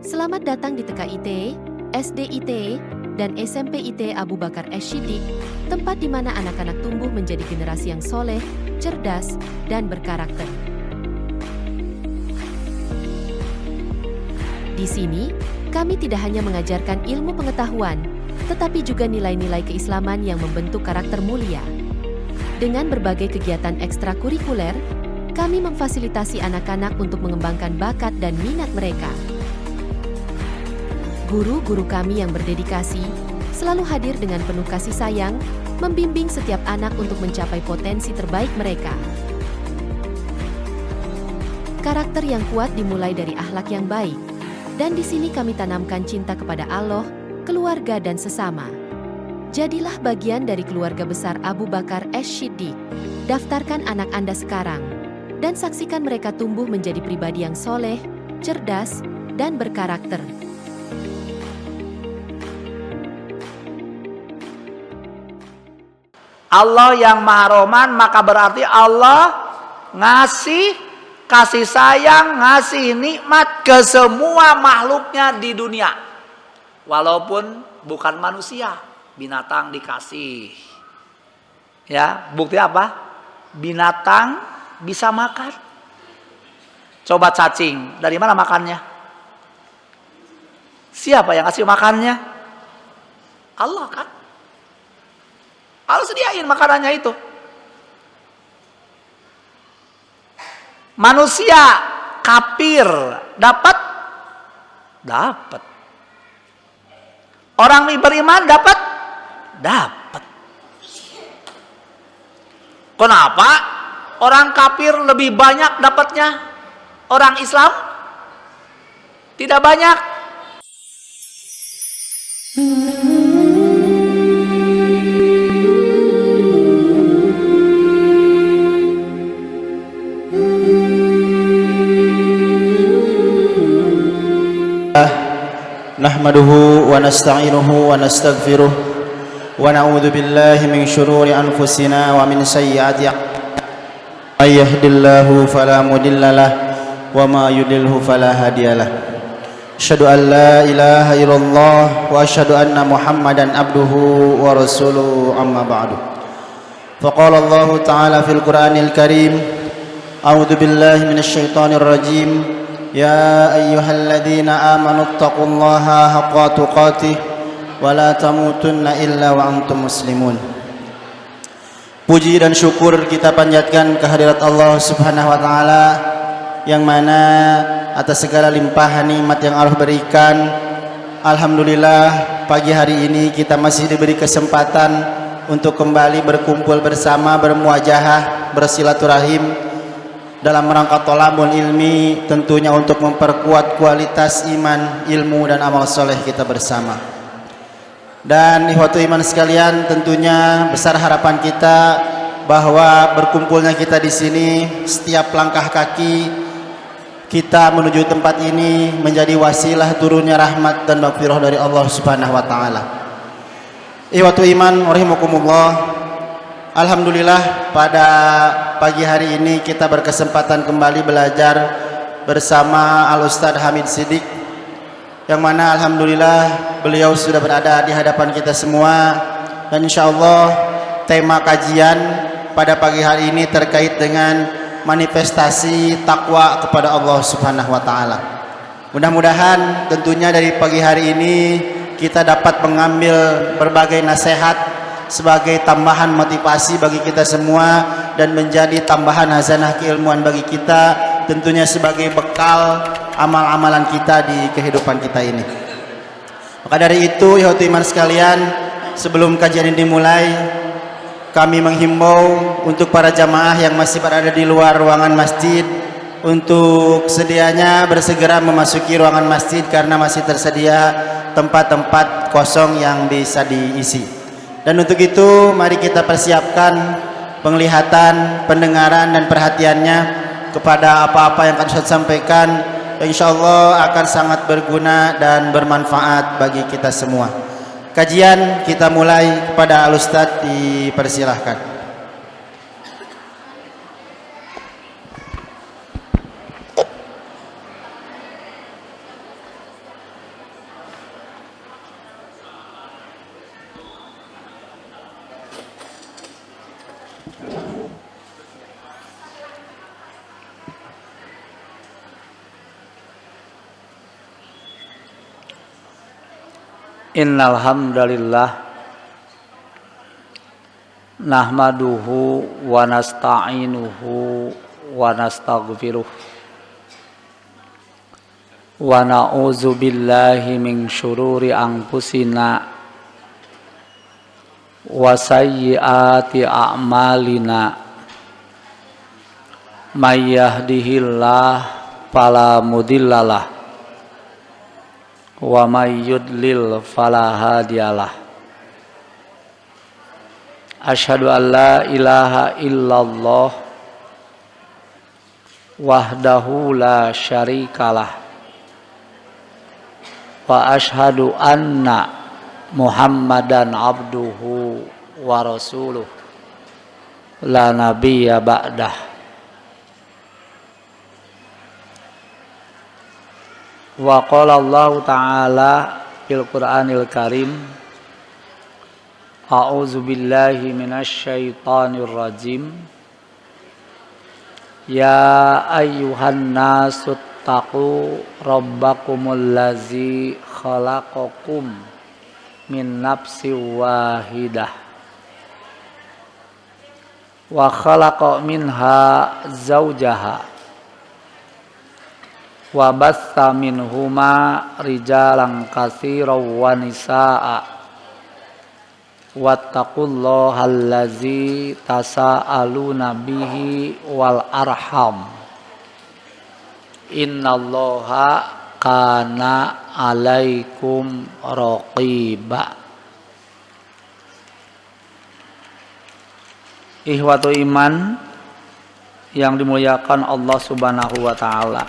Selamat datang di TKIT, SDIT, dan SMP IT Abu Bakar Ash-Shiddiq, tempat di mana anak-anak tumbuh menjadi generasi yang soleh, cerdas, dan berkarakter. Di sini, kami tidak hanya mengajarkan ilmu pengetahuan, tetapi juga nilai-nilai keislaman yang membentuk karakter mulia. Dengan berbagai kegiatan ekstrakurikuler, kami memfasilitasi anak-anak untuk mengembangkan bakat dan minat mereka. Guru-guru kami yang berdedikasi selalu hadir dengan penuh kasih sayang, membimbing setiap anak untuk mencapai potensi terbaik mereka. Karakter yang kuat dimulai dari akhlak yang baik, dan di sini kami tanamkan cinta kepada Allah, keluarga, dan sesama. Jadilah bagian dari keluarga besar Abu Bakar Ash-Shiddiq. Daftarkan anak Anda sekarang, dan saksikan mereka tumbuh menjadi pribadi yang soleh, cerdas, dan berkarakter. Allah yang Maha Rohman, maka berarti Allah ngasih kasih sayang, ngasih nikmat ke semua makhluknya di dunia. Walaupun bukan manusia, binatang dikasih. Ya, bukti apa? Binatang bisa makan. Coba cacing, dari mana makannya? Siapa yang kasih makannya? Allah kan? Allah sediain makanannya itu. Manusia kafir dapat? Dapat. Orang beriman dapat? Dapat. Kenapa orang kafir lebih banyak dapatnya? Orang Islam tidak banyak. Nahmaduhu wa nasta'inuhu wa nastaghfiruh wa na'udzu billahi min shururi anfusina wa min sayyiati a'malina. May yahdihillahu fala mudilla lahu wa ma yudlilhu fala hadiyalah. Asyhadu an la ilaha illallah wa asyhadu anna Muhammadan abduhu wa rasuluhu, amma ba'du. Faqala Allah ta'ala fil Qur'anil Karim, a'udzu billahi minasy syaithanir rajim. Ya ayyuhalladzina amanu taqullaha haqqa tuqatih wa la tamutunna illa wa antum muslimun. Puji dan syukur kita panjatkan kehadirat Allah Subhanahu wa taala, yang mana atas segala limpahan nikmat yang Allah berikan, alhamdulillah pagi hari ini kita masih diberi kesempatan untuk kembali berkumpul bersama, bermuajahah, bersilaturahim dalam rangka thalabul ilmi, tentunya untuk memperkuat kualitas iman, ilmu, dan amal soleh kita bersama. Dan ikhwatu iman sekalian, tentunya besar harapan kita bahwa berkumpulnya kita di sini, setiap langkah kaki kita menuju tempat ini menjadi wasilah turunnya rahmat dan maghfirah dari Allah Subhanahu wa taala. Ikhwatu iman rahimakumullah, alhamdulillah pada pagi hari ini kita berkesempatan kembali belajar bersama Al-Ustadz Hamid Shiddiq, yang mana alhamdulillah beliau sudah berada di hadapan kita semua, dan insyaallah tema kajian pada pagi hari ini terkait dengan manifestasi takwa kepada Allah Subhanahu wa taala. Mudah-mudahan tentunya dari pagi hari ini kita dapat mengambil berbagai nasihat sebagai tambahan motivasi bagi kita semua, dan menjadi tambahan hazanah keilmuan bagi kita, tentunya sebagai bekal amal-amalan kita di kehidupan kita ini. Maka dari itu, ikhwatu iman sekalian, sebelum kajian ini dimulai, kami menghimbau untuk para jamaah yang masih berada di luar ruangan masjid untuk sedianya bersegera memasuki ruangan masjid, karena masih tersedia tempat-tempat kosong yang bisa diisi. Dan untuk itu mari kita persiapkan penglihatan, pendengaran, dan perhatiannya kepada apa-apa yang akan saya sampaikan. InsyaAllah akan sangat berguna dan bermanfaat bagi kita semua. Kajian kita mulai, kepada Al-Ustadz dipersilahkan. Innal hamdalillah nahmaduhu wa nasta'inuhu wa nastaghfiruh wa na'udzu billahi min syururi anfusina wa sayyiati a'malina may yahdihillahu fala mudhillalah wa may yudlil fala hadiyalah. Asyhadu an la ilaha illallah wahdahu la syarikalah wa asyhadu anna Muhammadan abduhu wa rasuluh la nabiyya ba'dah. Wa qala Allah ta'ala fil Qur'anil Karim A'udzu billahi minasy syaithanir rajim. Ya ayyuhan nasu taqu rabbakumul ladzi khalaqakum min nafsin wahidah wa khalaqa minha zawjaha wa batha minhuma rijalan katsiran wa nisaa wattaqullaha allazi tasaaluna bihi wal arham innallaha kana alaikum raqiba. Ihwatu iman yang dimuliakan Allah Subhanahu wa taala.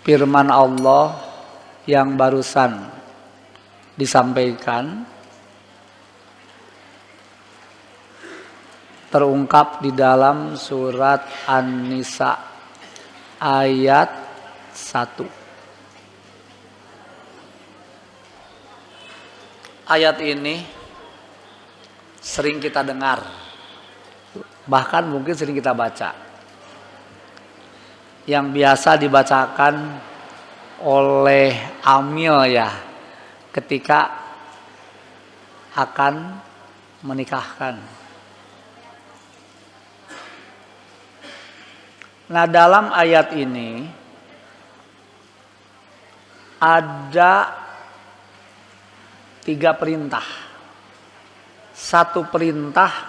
Firman Allah yang barusan disampaikan terungkap di dalam surat An-Nisa ayat 1. Ayat ini sering kita dengar, bahkan mungkin sering kita baca. Yang biasa dibacakan oleh amil ya ketika akan menikahkan. Nah, dalam ayat ini ada 3 perintah. Satu perintah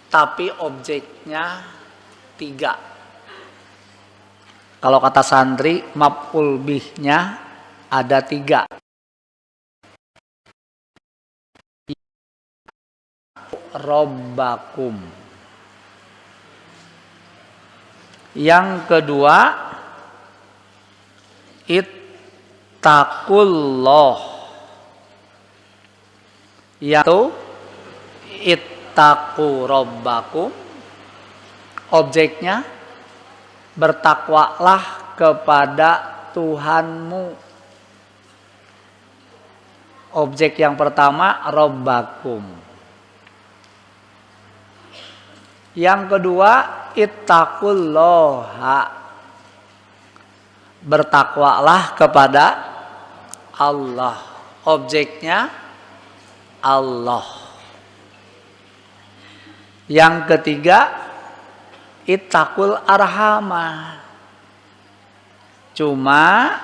tapi objeknya 3. Kalau kata santri, maf'ul bihnya ada 3. Rabbakum. Yang kedua, ittaqullah. Yaitu ittaqu rabbakum. Objeknya bertakwalah kepada Tuhanmu. Objek yang pertama rabbakum. Yang kedua ittaqullaha. Bertakwalah kepada Allah. Objeknya Allah. Yang ketiga ittaqul arhama. Cuma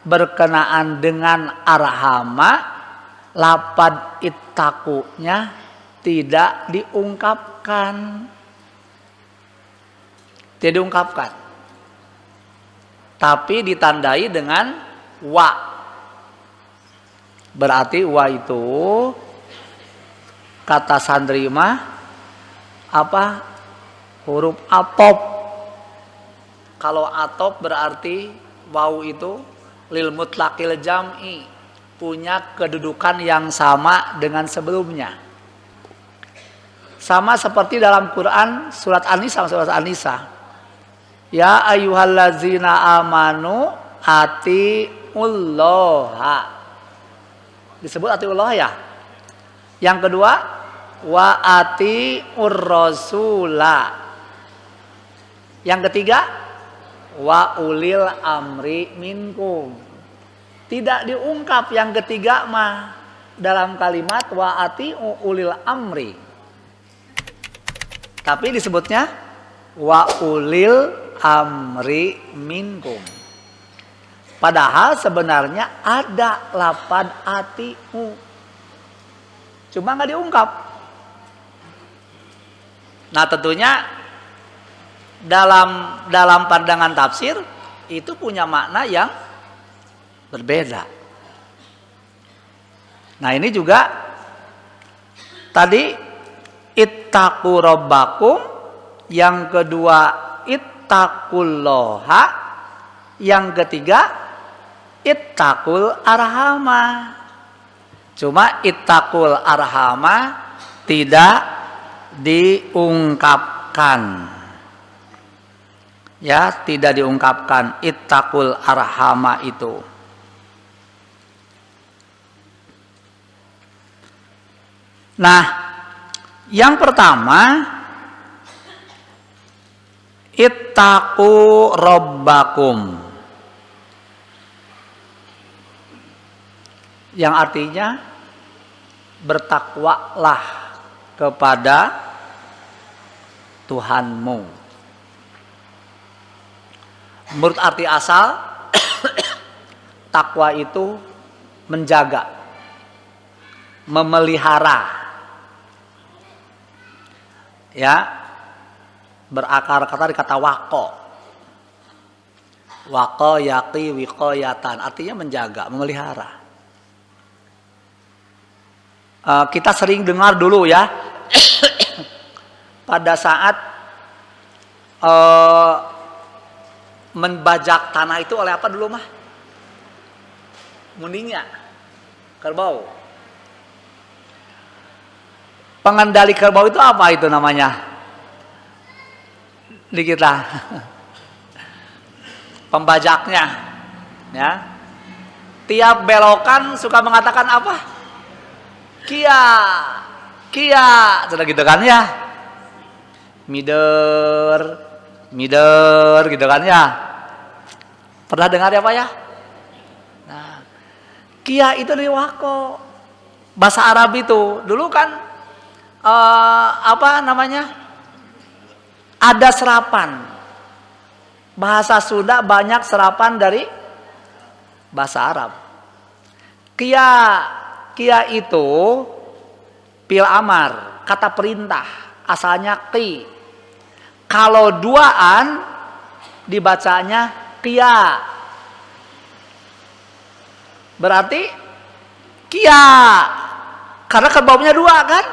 berkenaan dengan arhama, lapad ittaqunya tidak diungkapkan. Tidak diungkapkan. Tapi ditandai dengan wa. Berarti wa itu kata santri mah apa? Huruf atop. Kalau atop berarti waw itu lil mutlaqil jam'i, punya kedudukan yang sama dengan sebelumnya. Sama seperti dalam Quran surat An-Nisa, Ya ayyuhallazina amanu atiullaha. Disebut atiullah ya. Yang kedua wa atiur rasula. Yang ketiga wa ulil amri minkum. Tidak diungkap yang ketiga mah dalam kalimat wa ati'u ulil amri. Tapi disebutnya wa ulil amri minkum. Padahal sebenarnya ada lapad ati'u. Cuma nggak diungkap. Nah tentunya dalam pandangan tafsir itu punya makna yang berbeda. Nah ini juga tadi ittaqu rabbakum, yang kedua ittaqullaha, yang ketiga ittaqul arhama. Cuma ittaqul arhama tidak diungkapkan. Ya, tidak diungkapkan ittaqul arhama itu. Nah, yang pertama ittaqu rabbakum, yang artinya bertakwalah kepada Tuhanmu. Menurut arti asal takwa itu menjaga, memelihara, ya, berakar kata di kata waqo. Waqo yaqi wiqoyatan, artinya menjaga, memelihara. Kita sering dengar dulu ya pada saat membajak tanah itu oleh apa dulu mah? Mundingnya kerbau. Pengendali kerbau itu apa itu namanya di kita? Pembajaknya, ya. Tiap belokan suka mengatakan apa? Kia, kia, sudah gitu kan ya? Mider, gitu kan ya? Pernah dengar ya Pak ya? Nah, kia itu dari wako, bahasa Arab itu dulu kan apa namanya? Ada serapan. Bahasa Sunda banyak serapan dari bahasa Arab. Kia itu pil amar, kata perintah, asalnya qi. Kalau duaan dibacanya kia. Berarti kia. Karena kerbaunya dua kan?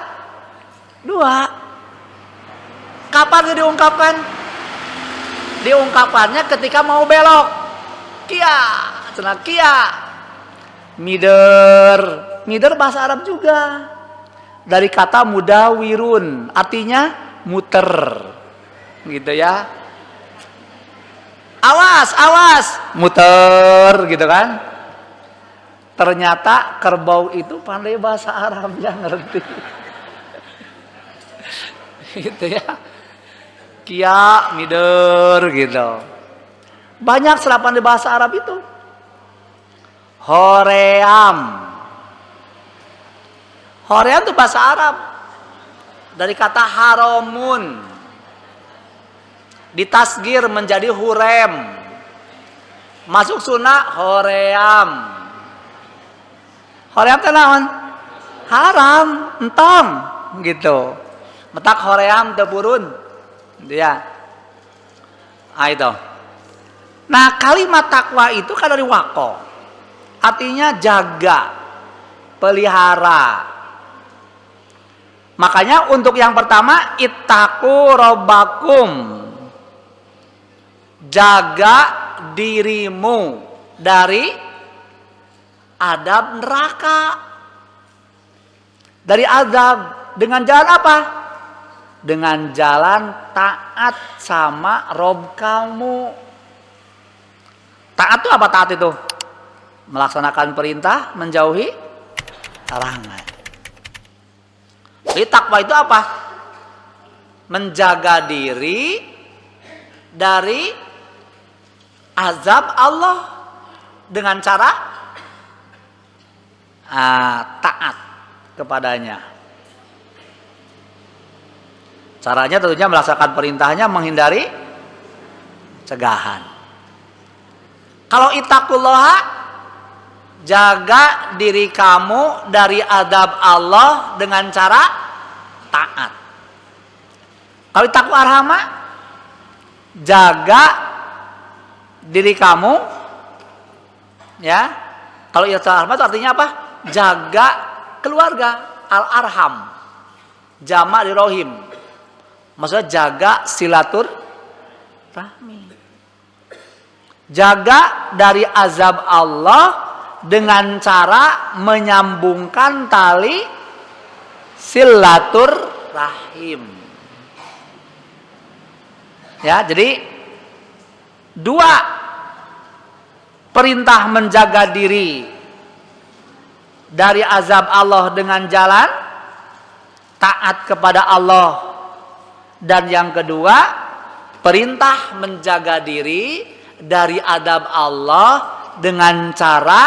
Dua. Kapan diungkapkan? Diungkapannya ketika mau belok. Kia. Cenah kia. Mider bahasa Arab juga. Dari kata mudawirun, artinya muter. Gitu ya. Awas, muter gitu kan. Ternyata kerbau itu pandai bahasa Arabnya, ngerti. Gitu ya. Kia, mider gitu. Banyak serapan di bahasa Arab itu. Hoream itu bahasa Arab. Dari kata haromun, ditasgir menjadi hurem, masuk sunnah hoream. Hoream itu naon? Haram, entong gitu. Metak hoream tepurun, dia. Itu. Nah kalimat takwa itu kan dari wako, artinya jaga, pelihara. Makanya untuk yang pertama ittaqu rabbakum, jaga dirimu dari adab neraka. Dari azab dengan jalan apa? Dengan jalan taat sama Rob kamu. Taat itu apa taat itu? Melaksanakan perintah, menjauhi larangan. Jadi takwa itu apa? Menjaga diri dari azab Allah dengan cara taat kepadanya. Caranya tentunya melaksanakan perintahnya, menghindari cegahan. Kalau ittaqullaha, jaga diri kamu dari azab Allah dengan cara taat. Kalau ittaqu arhama, jaga diri kamu, ya. Kalau ittaqu arhama itu artinya apa? Jaga keluarga, al-arham, jamak di rohim. Maksudnya jaga silaturahmi. Jaga dari azab Allah dengan cara menyambungkan tali silaturahim. Ya, jadi dua perintah menjaga diri dari azab Allah dengan jalan taat kepada Allah, dan yang kedua perintah menjaga diri dari azab Allah dengan cara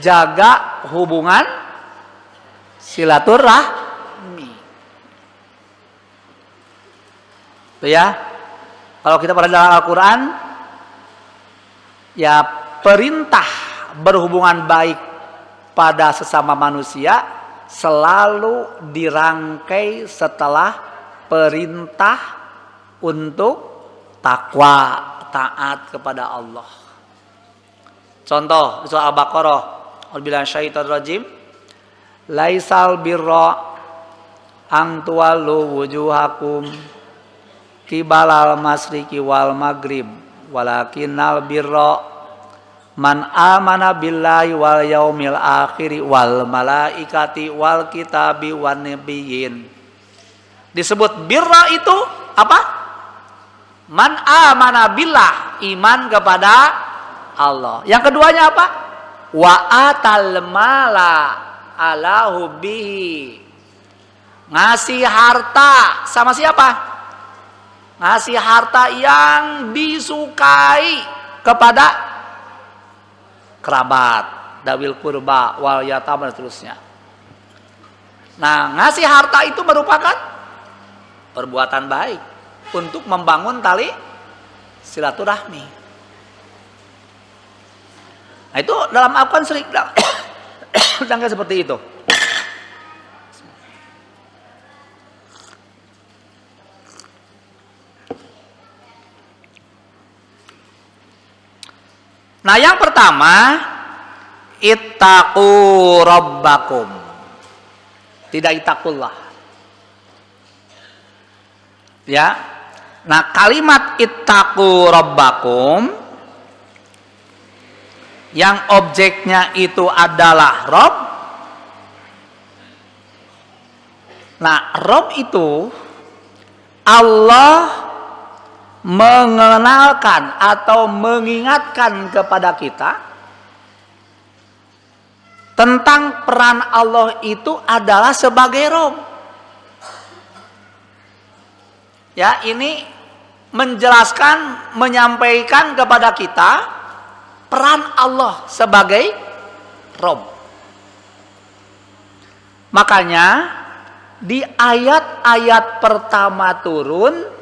menjaga hubungan silaturahmi. Itu ya. Kalau kita pada dalam Al-Quran, ya perintah berhubungan baik pada sesama manusia selalu dirangkai setelah perintah untuk takwa, taat kepada Allah. Contoh surah Al-Baqarah, A'udzubillahi minasyaitonir rajim. Laisal birra ang tuwallu wujuhakum kibalal masriqi wal maghrib walakinnal birra man amana billahi wal yaumil akhiri wal malaikati wal kitabi wan nabiyyin. Disebut birra itu apa? Man amana billah, iman kepada Allah. Yang keduanya apa? Wa atal mala ala hubbihi. Ngasih harta sama siapa? Ngasih harta yang disukai kepada kerabat, dawil kurba, wal yatama dan seterusnya. Nah, ngasih harta itu merupakan perbuatan baik untuk membangun tali silaturahmi. Nah, itu dalam Al-Quran sering seperti itu. Nah, yang pertama, ittaqu rabbakum. Tidak ittaqullah. Ya. Nah, kalimat ittaqu rabbakum yang objeknya itu adalah Rabb. Nah, Rabb itu Allah mengenalkan atau mengingatkan kepada kita tentang peran Allah itu adalah sebagai Rabb. Ya, ini menjelaskan, menyampaikan kepada kita peran Allah sebagai Rabb. Makanya di ayat-ayat pertama turun,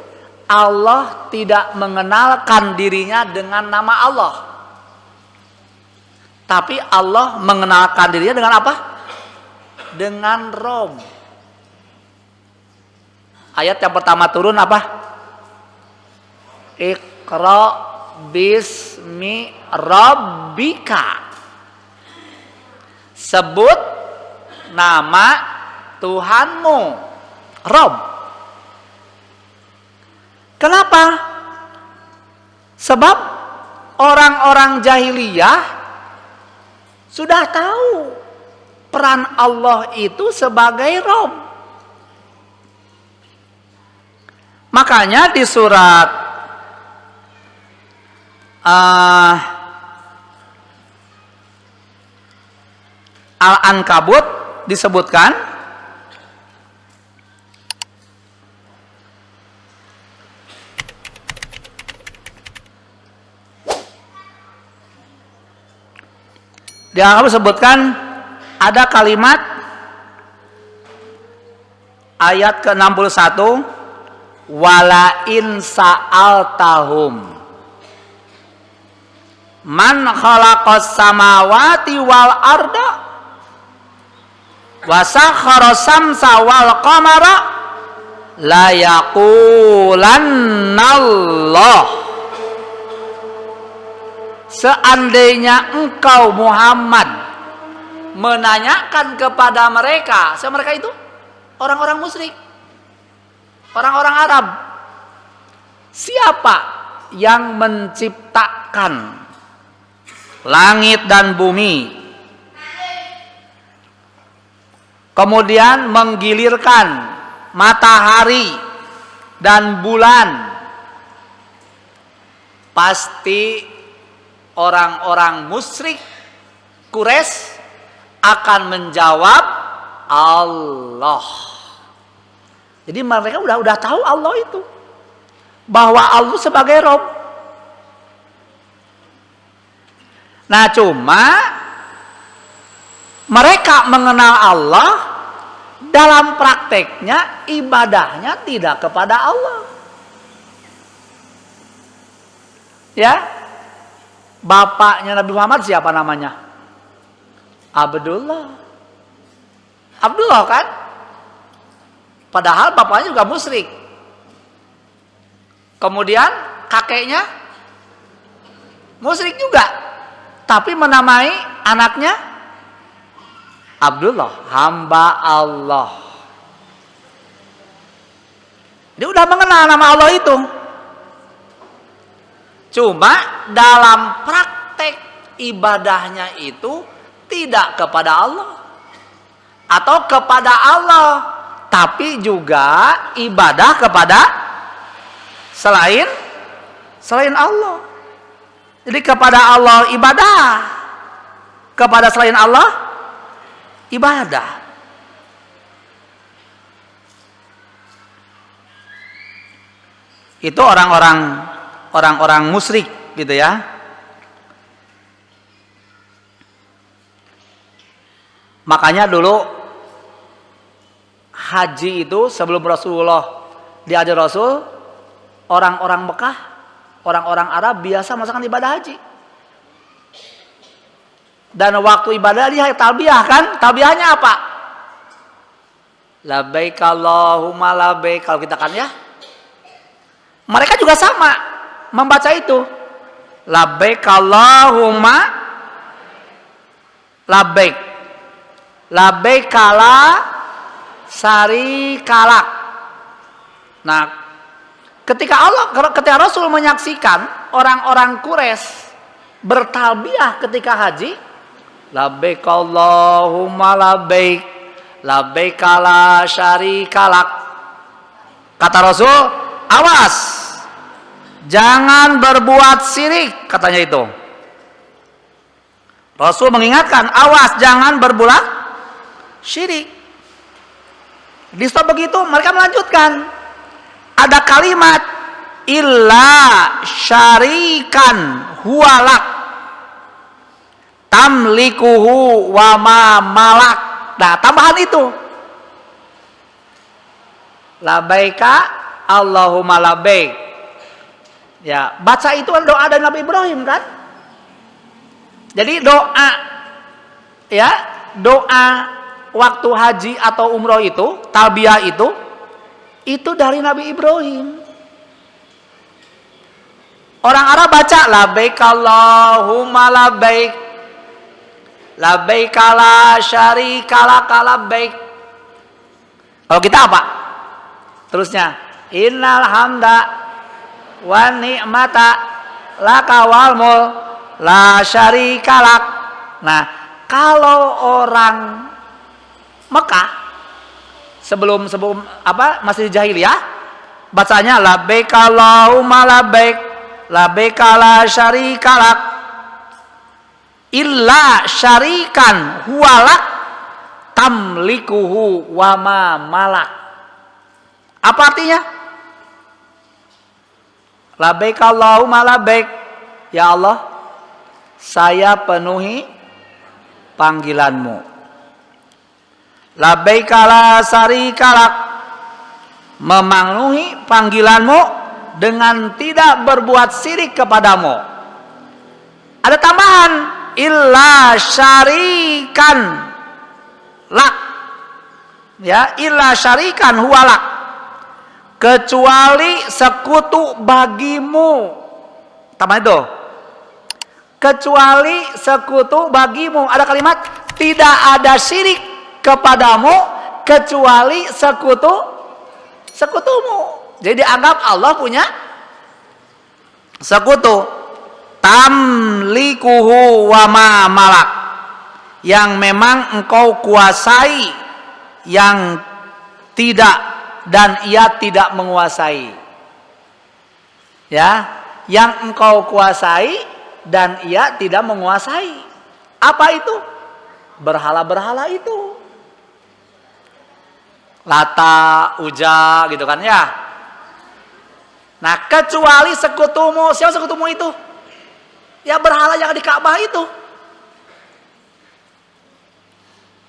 Allah tidak mengenalkan dirinya dengan nama Allah. Tapi Allah mengenalkan dirinya dengan apa? Dengan Rabb. Ayat yang pertama turun apa? Iqra bismi rabbika. Sebut nama Tuhanmu, Rabb. Kenapa? Sebab orang-orang jahiliyah sudah tahu peran Allah itu sebagai Rabb. Makanya di surat Al-Ankabut disebutkan Dia sebutkan ada kalimat ayat ke-61, wala in sa'altahum man khalaqas samawati wal arda wa sakhara samsa wal qamara la yaqulannallah. Seandainya engkau Muhammad menanyakan kepada mereka, siapa mereka itu? Orang-orang musyrik, orang-orang Arab, siapa yang menciptakan langit dan bumi, kemudian menggilirkan matahari dan bulan? Pasti orang-orang musyrik Quraisy akan menjawab Allah. Jadi mereka udah tahu Allah itu, bahwa Allah sebagai Rob. Nah, cuma mereka mengenal Allah, dalam prakteknya ibadahnya tidak kepada Allah. Ya, bapaknya Nabi Muhammad siapa namanya? Abdullah. Abdullah kan? Padahal bapaknya juga musyrik. Kemudian kakeknya musyrik juga, tapi menamai anaknya Abdullah, hamba Allah. Dia udah mengenal nama Allah itu. Cuma dalam praktek ibadahnya itu tidak kepada Allah atau kepada Allah, tapi juga ibadah kepada selain Allah. Jadi kepada Allah ibadah, kepada selain Allah ibadah. Itu orang-orang musyrik gitu ya. Makanya dulu haji itu sebelum Rasulullah diajar Rasul, orang-orang Mekah, orang-orang Arab biasa melaksanakan ibadah haji. Dan waktu ibadah dia talbiyah kan? Talbiyahnya apa? Labbaik Allahumma labbaik. Kalau kita kan ya, mereka juga sama membaca itu. Labbaik Allahumma labbaik. Labbaik la syarikalak. Nah, ketika Rasul menyaksikan orang-orang Quraisy bertalbiyah ketika haji, labbaik Allahumma labbaik, labbaik la syarikalak. Kata Rasul, awas, jangan berbuat syirik, katanya itu. Rasul mengingatkan, awas jangan berbuat syirik. Di stop begitu, mereka melanjutkan. Ada kalimat illa syarikan huwalak tamlikuhu wa ma malak. Nah, tambahan itu. Labbaika Allahumma labbaik. Ya, baca itu kan doa dari Nabi Ibrahim kan? Jadi doa, ya, doa waktu haji atau umroh itu, talbiyah itu dari Nabi Ibrahim. Orang Arab baca labbaik Allahumma labbaik, labbaik la syarika lak labbaik. Kalau kita apa? Terusnya innal hamda wa ni'mata laka wal mul la syarika lak. Nah, kalau orang Mekah sebelum masih jahiliyah, bacanya labbaik Allahumma labbaik, labbaik la syarika lak illa syarikan huwalak tamlikuhu wa ma malak. Apa artinya? Labbaik Allahumma labbaik, ya Allah, saya penuhi panggilanmu. Labbaika la syarika lak, memenuhi panggilanmu dengan tidak berbuat syirik kepadamu. Ada tambahan, illa syarikan lak, ya, illa syarikan huwalak, kecuali sekutu bagimu. Tambah itu, kecuali sekutu bagimu. Ada kalimat tidak ada syirik kepadamu kecuali sekutumu. Jadi dianggap Allah punya sekutu. Tamlikuhu wa ma malak, yang memang engkau kuasai, yang tidak dan ia tidak menguasai. Ya, yang engkau kuasai dan ia tidak menguasai. Apa itu? Berhala-berhala itu. Lata, Uja gitu kan ya. Nah, kecuali sekutumu. Siapa sekutumu itu? Ya berhala yang di Ka'bah itu.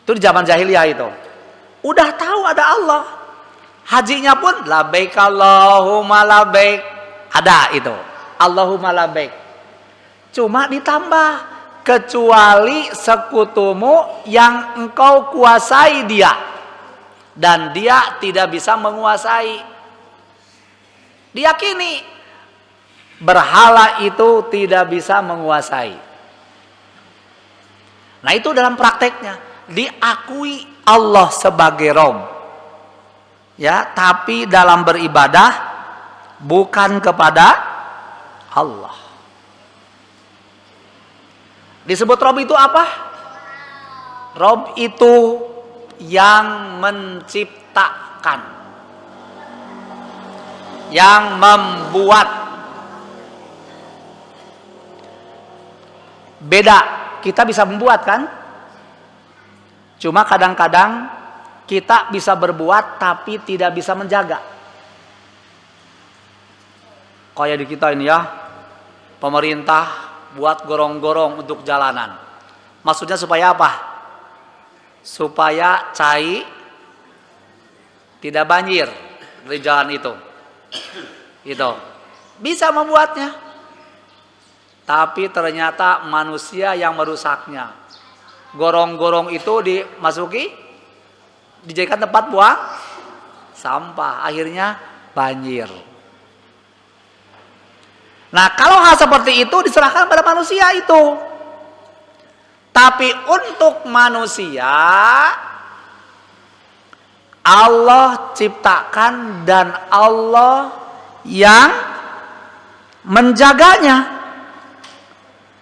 Itu di zaman jahiliyah itu. Udah tahu ada Allah. Hajinya pun labbaik Allahumma labbaik. Ada itu. Allahumma labbaik. Cuma ditambah, kecuali sekutumu yang engkau kuasai dia dan dia tidak bisa menguasai. Diyakini berhala itu tidak bisa menguasai. Nah, itu dalam prakteknya diakui Allah sebagai Rabb, ya, tapi dalam beribadah bukan kepada Allah. Disebut Rabb itu apa? Rabb itu yang menciptakan, yang membuat. Beda, kita bisa membuat kan? Cuma kadang-kadang kita bisa berbuat tapi tidak bisa menjaga. Kayak di kita ini ya, pemerintah buat gorong-gorong untuk jalanan. Maksudnya supaya apa? Supaya cai tidak banjir di jalan itu. Itu bisa membuatnya. Tapi ternyata manusia yang merusaknya. Gorong-gorong itu dimasuki, dijadikan tempat buang sampah, akhirnya banjir. Nah, kalau hal seperti itu diserahkan pada manusia itu. Tapi untuk manusia Allah ciptakan dan Allah yang menjaganya.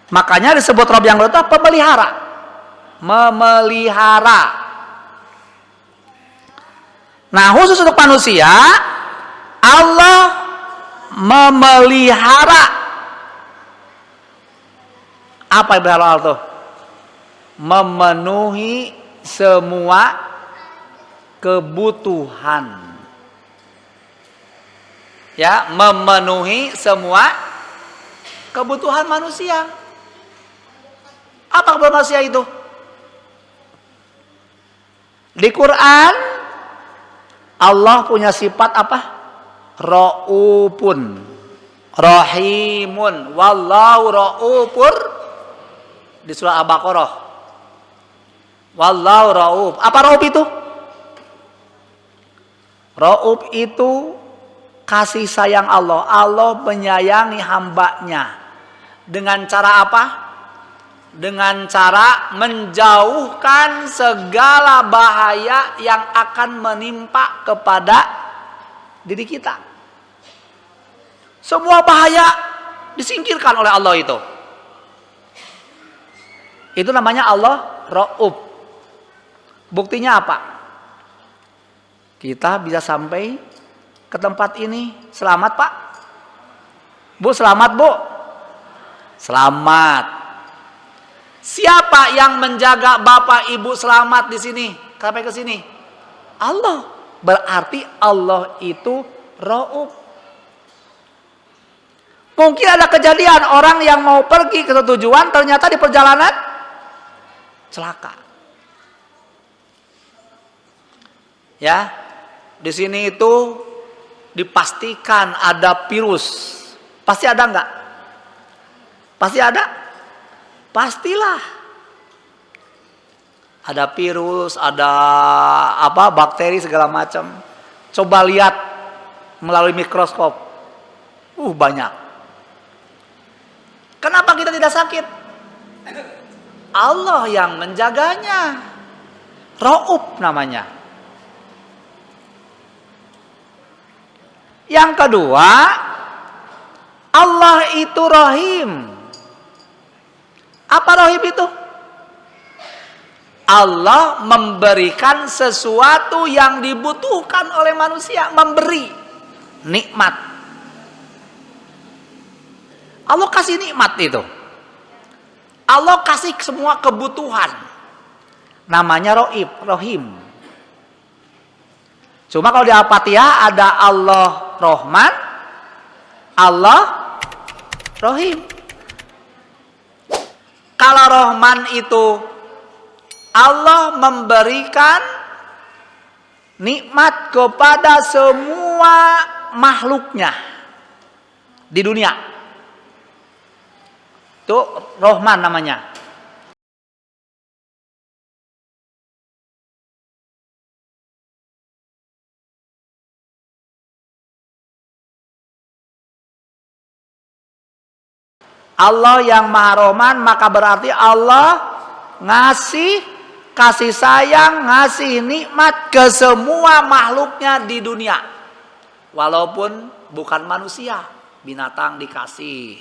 Makanya disebut Rabb yang itu pemelihara. Memelihara. Nah, khusus untuk manusia Allah memelihara. Apa yang berhala itu? Memenuhi semua kebutuhan. Ya, memenuhi semua kebutuhan manusia. Apa kebutuhan manusia itu? Di Quran Allah punya sifat apa? Ra'ufun, Rahimun, wallahu ra'ufur. Di surah Al-Baqarah, wallahu ra'uf. Apa ra'uf itu? Ra'uf itu kasih sayang Allah. Allah menyayangi hambanya. Dengan cara apa? Dengan cara menjauhkan segala bahaya yang akan menimpa kepada diri kita. Semua bahaya disingkirkan oleh Allah itu. Itu namanya Allah Ra'uf. Buktinya apa? Kita bisa sampai ke tempat ini selamat, Pak. Bu, selamat, Bu. Selamat. Siapa yang menjaga Bapak Ibu selamat di sini sampai ke sini? Allah. Berarti Allah itu Ra'uf. Mungkin ada kejadian orang yang mau pergi ke tujuan, ternyata di perjalanan celaka. Ya, di sini itu dipastikan ada virus. Pasti ada enggak? Pasti ada? Pastilah. Ada virus, ada bakteri segala macam. Coba lihat melalui mikroskop. Banyak. Kenapa kita tidak sakit? Allah yang menjaganya. Ra'ub namanya. Yang kedua, Allah itu Rahim. Apa Rahim itu? Allah memberikan sesuatu yang dibutuhkan oleh manusia, memberi nikmat. Allah kasih nikmat itu. Allah kasih semua kebutuhan. Namanya Rahim. Cuma kalau di Al-Fatihah ada Allah Rahman, Allah Rahim. Kalau Rahman itu Allah memberikan nikmat kepada semua makhluknya di dunia. Itu Rahman namanya. Allah yang Maha Rahman, maka berarti Allah ngasih kasih sayang, ngasih nikmat ke semua makhluknya di dunia. Walaupun bukan manusia, binatang dikasih.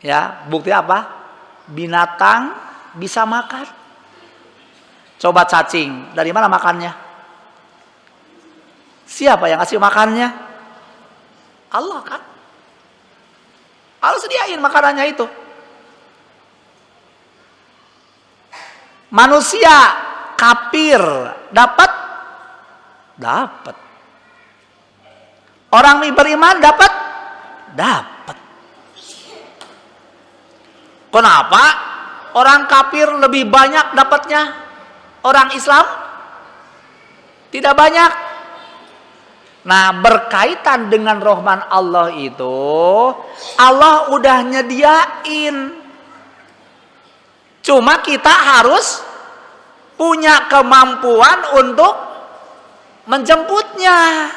Ya, bukti apa? Binatang bisa makan. Coba cacing, dari mana makannya? Siapa yang ngasih makannya? Allah kan? Allah sediain makanannya itu. Manusia kafir dapat? Dapat. Orang beriman dapat? Dapat. Kenapa orang kafir lebih banyak dapatnya? Orang Islam tidak banyak. Nah, berkaitan dengan Rahman Allah itu, Allah udah nyediain. Cuma kita harus punya kemampuan untuk menjemputnya.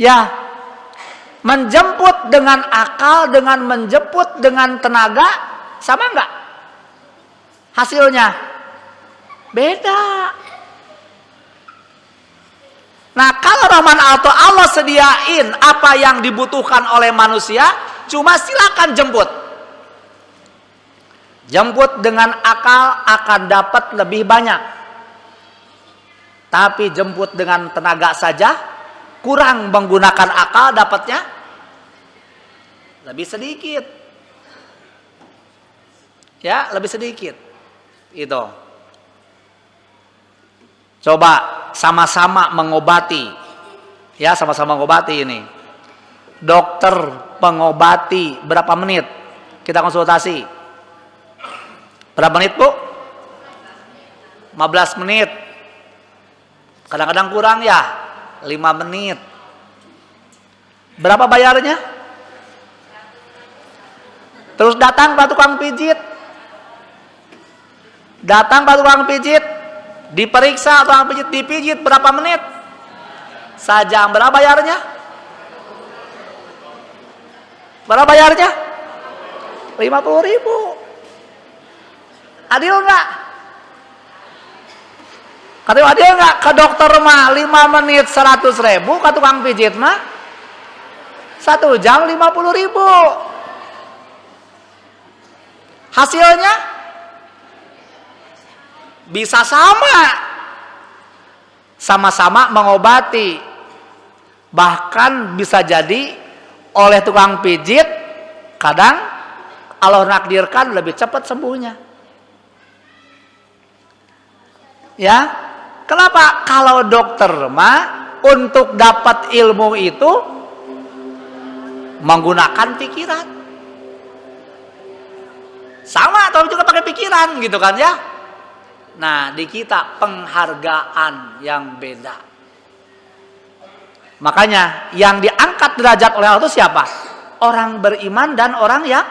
Ya, menjemput dengan akal, dengan menjemput dengan tenaga, sama enggak? Hasilnya beda. Nah, kalau Rahman atau Allah sediain apa yang dibutuhkan oleh manusia, cuma silakan jemput. Jemput dengan akal akan dapat lebih banyak. Tapi jemput dengan tenaga saja, kurang menggunakan akal, dapatnya lebih sedikit. Ya, lebih sedikit. Itu. Coba sama-sama mengobati. Ya, sama-sama mengobati ini. Dokter pengobati berapa menit? Kita konsultasi. Berapa menit, Bu? 15 menit. Kadang-kadang kurang ya, 5 menit. Berapa bayarnya? Terus datang Pak tukang pijit. Datang Pak tukang pijit, diperiksa tukang pijit, dipijit berapa menit? Sajam. Berapa bayarnya? Berapa bayarnya? 50.000. Adil nggak? Katanya adil nggak? Ke dokter mah 5 menit 100.000, ke tukang pijit mah 1 jam 50.000. Hasilnya bisa sama-sama mengobati. Bahkan bisa jadi oleh tukang pijit kadang Allah nakdirkan lebih cepat sembuhnya. Ya, kenapa? Kalau dokter mah untuk dapat ilmu itu menggunakan pikiran. Sama, tapi juga pakai pikiran gitu kan ya. Nah, di kita penghargaan yang beda. Makanya yang diangkat derajat oleh Allah itu siapa? Orang beriman dan orang yang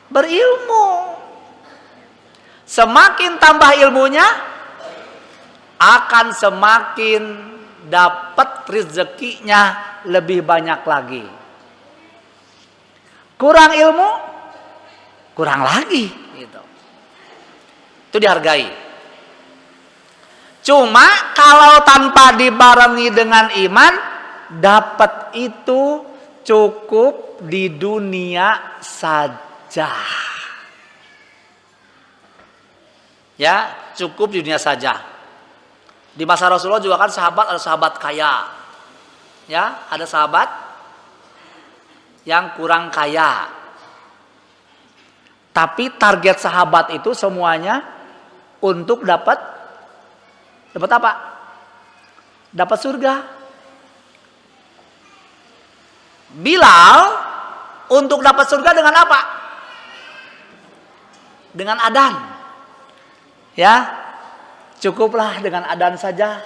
berilmu. Semakin tambah ilmunya, akan semakin dapat rezekinya lebih banyak lagi. Kurang ilmu, kurang lagi gitu. Itu dihargai. Cuma kalau tanpa dibarengi dengan iman, dapat itu cukup di dunia saja. Ya, cukup di dunia saja. Di masa Rasulullah juga kan ada sahabat kaya. Ya, ada sahabat yang kurang kaya. Tapi target sahabat itu semuanya untuk dapat apa? Dapat surga. Bilal untuk dapat surga dengan apa? Dengan adzan. Ya, cukuplah dengan adzan saja.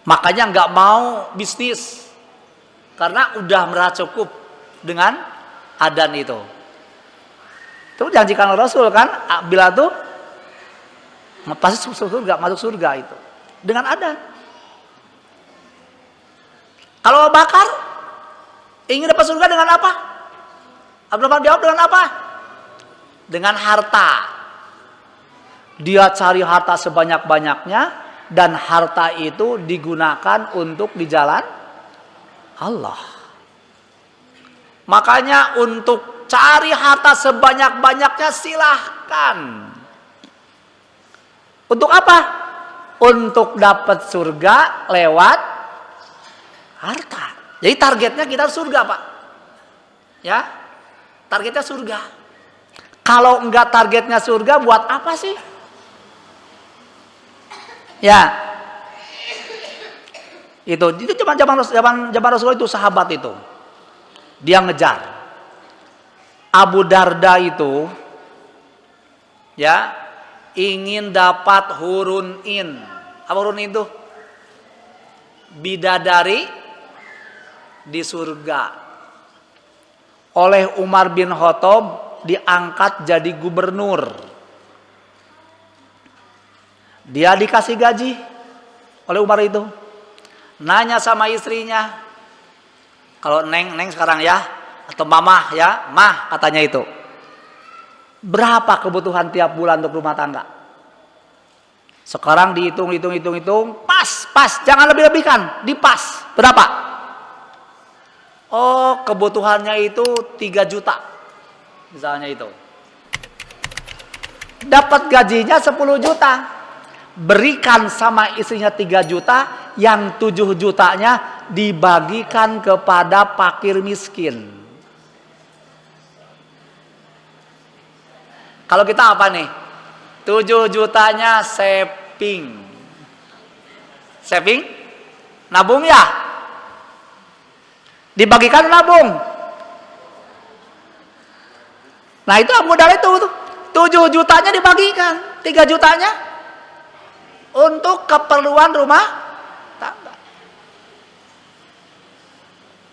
Makanya nggak mau bisnis karena udah merasa cukup dengan adzan itu. Itu janjikan Rasul kan, Bilal tuh pasti masuk surga itu dengan adzan. Kalau Abu Bakar ingin dapat surga dengan apa? Abdul Bakar jawab dengan apa? Dengan harta. Dia cari harta sebanyak-banyaknya dan harta itu digunakan untuk di jalan Allah. Makanya untuk cari harta sebanyak-banyaknya silahkan. Untuk apa? Untuk dapat surga lewat harta. Jadi targetnya kita surga, Pak. Ya, targetnya surga. Kalau enggak targetnya surga, buat apa sih? Ya, itu zaman Rasulullah itu sahabat itu, dia ngejar Abu Darda itu, ya, ingin dapat hurun in. Apa hurun itu? Bidadari di surga. Oleh Umar bin Khattab diangkat jadi gubernur. Dia dikasih gaji oleh Umar itu. Nanya sama istrinya, kalau neng sekarang ya, atau mama ya, mah katanya itu, berapa kebutuhan tiap bulan untuk rumah tangga? Sekarang dihitung, pas, jangan lebih-lebihkan, dipas. Berapa? Oh, kebutuhannya itu 3 juta. Misalnya itu. Dapat gajinya 10 juta. Berikan sama istrinya 3 juta, yang 7 jutanya dibagikan kepada fakir miskin. Kalau kita apa nih? 7 jutanya saving. Saving? Nabung ya? Dibagikan nabung. Nah itu modal itu tuh. 7 jutanya dibagikan, 3 jutanya untuk keperluan rumah tangga.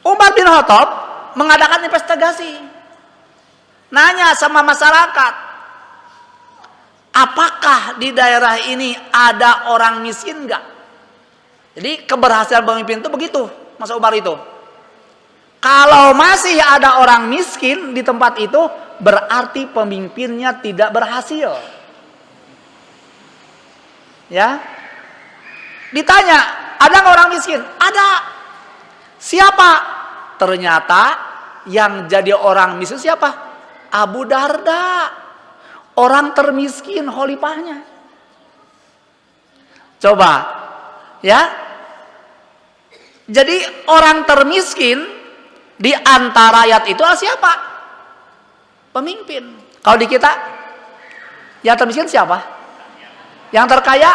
Umar bin Khattab mengadakan investigasi. Nanya sama masyarakat, apakah di daerah ini ada orang miskin enggak? Jadi keberhasilan pemimpin itu begitu, Mas Umar itu. Kalau masih ada orang miskin di tempat itu, berarti pemimpinnya tidak berhasil. Ya, ditanya, ada nggak orang miskin? Ada. Siapa? Ternyata yang jadi orang miskin siapa? Abu Darda, orang termiskin khalifahnya. Coba, ya. Jadi orang termiskin di antara rakyat itu siapa? Pemimpin. Kalau di kita, yang termiskin siapa? Yang terkaya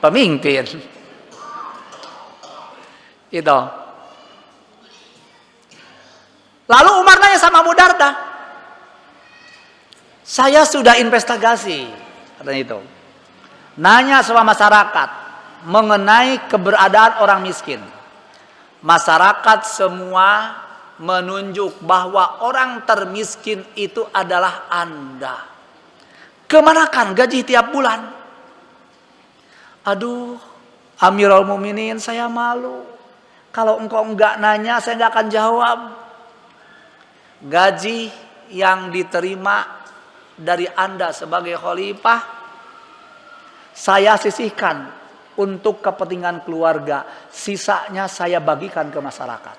pemimpin. Itu. Lalu Umar nanya sama Abu Darda, Saya sudah investigasi, katanya itu. Nanya sama masyarakat mengenai keberadaan orang miskin. Masyarakat semua menunjuk bahwa orang termiskin itu adalah Anda. Kemanakan gaji tiap bulan? Aduh, Amirul Mukminin, saya malu. Kalau engkau enggak nanya, saya enggak akan jawab. Gaji yang diterima dari Anda sebagai khalifah, saya sisihkan untuk kepentingan keluarga. Sisanya saya bagikan ke masyarakat.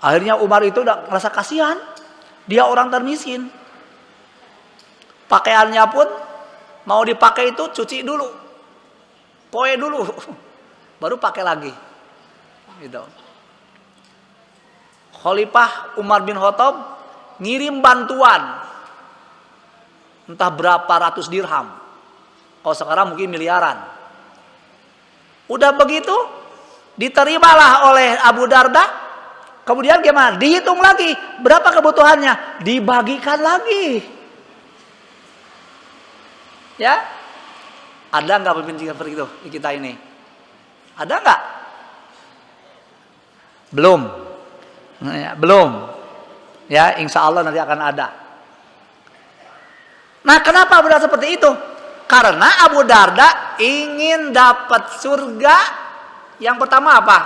Akhirnya Umar itu udah merasa kasihan. Dia orang termiskin. Pakaiannya pun mau dipakai itu cuci dulu. Poe dulu. Baru pakai lagi. Gitu. Khalifah Umar bin Khattab ngirim bantuan. Entah berapa ratus dirham. Kalau sekarang mungkin miliaran. Udah begitu, diterimalah oleh Abu Darda. Kemudian gimana? Dihitung lagi. Berapa kebutuhannya? Dibagikan lagi. Ya? Ada nggak pemimpin seperti itu di kita ini? Ada nggak? Belum. Ya, belum. Ya, insya Allah nanti akan ada. Nah, kenapa Abu Darda seperti itu? Karena Abu Darda ingin dapat surga. Yang pertama apa?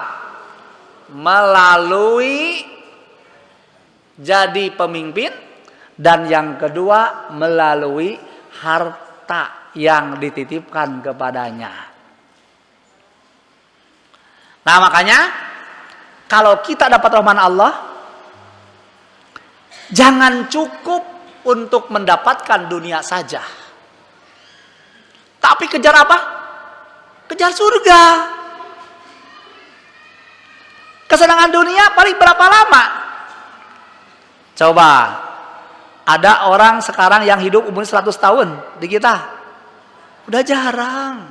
Melalui jadi pemimpin. Dan yang kedua melalui harta yang dititipkan kepadanya. Nah, makanya kalau kita dapat rahmat Allah, jangan cukup untuk mendapatkan dunia saja. Tapi kejar apa? Kejar surga. Kesenangan dunia paling berapa lama? Coba, ada orang sekarang yang hidup umur 100 tahun di kita. Udah jarang.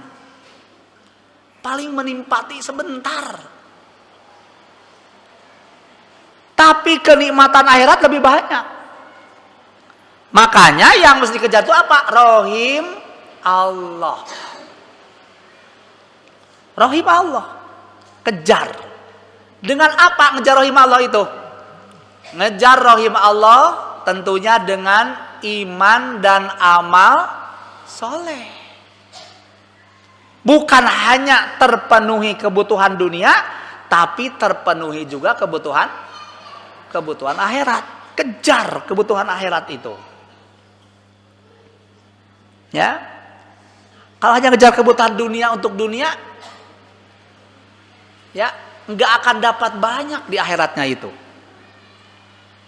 Paling menimpati sebentar. Tapi kenikmatan akhirat lebih banyak. Makanya yang mesti dikejar itu apa? Rohim Allah. Rohim Allah. Kejar. Dengan apa ngejar rohim Allah itu? Ngejar rohim Allah tentunya dengan iman dan amal soleh. Bukan hanya terpenuhi kebutuhan dunia, tapi terpenuhi juga kebutuhan akhirat. Kejar kebutuhan akhirat itu. Ya. Kalau hanya ngejar kebutuhan dunia untuk dunia, ya, nggak akan dapat banyak di akhiratnya itu.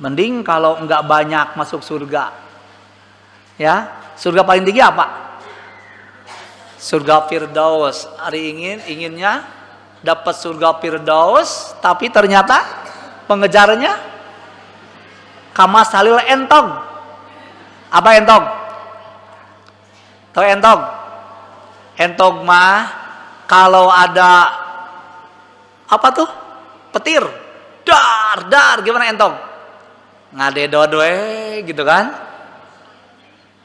Mending kalau nggak banyak masuk surga. Ya, surga paling tinggi apa? Surga Firdaus. Inginnya dapat surga Firdaus, tapi ternyata pengejarnya kama salil entong. Apa entong? Tahu entong? Entong mah kalau ada apa tuh? Petir. Dar, gimana entong? Ngadedodoe gitu kan?